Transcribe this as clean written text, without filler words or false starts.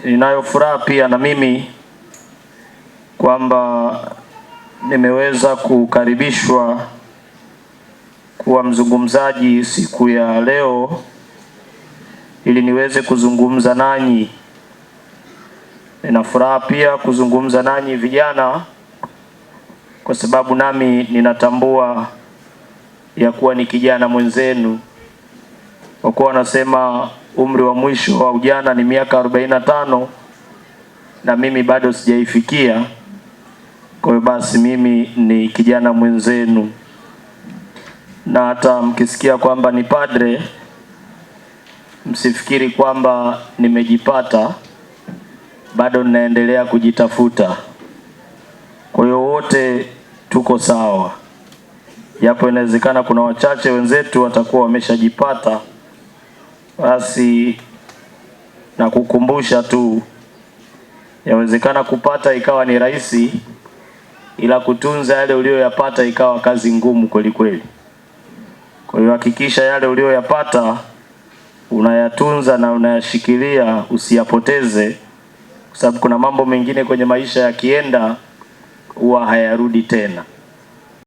ninayo furaha pia na mimi kwamba nimeweza kukaribishwa kuwa mzungumzaji siku ya leo ili niweze kuzungumza nanyi. Nina furaha pia kuzungumza nanyi vijana kwa sababu nami ninatambua ya kuwa ni kijana mwenzenu. Kwa kuwa wanasema umri wa mwisho wa ujana ni miaka 45 na mimi bado sijaifikia. Kwa hiyo basi mimi ni kijana mwenzenu, na hata mkisikia kwamba ni padre msifikiri kwamba nimejipata, bado ninaendelea kujitafuta. Kwa hiyo wote tuko sawa, japo inawezekana kuna wachache wenzetu watakuwa wameshajipata. Basi na kukumbusha tu, yawezekana kupata ikawa ni rahisi, ila kutunza yale uliyoyapata ikawa kazi ngumu kweli kweli. Kwa hiyo hakikisha yale uliyoyapata unayatunza na unayashikilia, usiyapoteze, kwa sababu kuna mambo mengine kwenye maisha yakienda huwa hayarudi tena.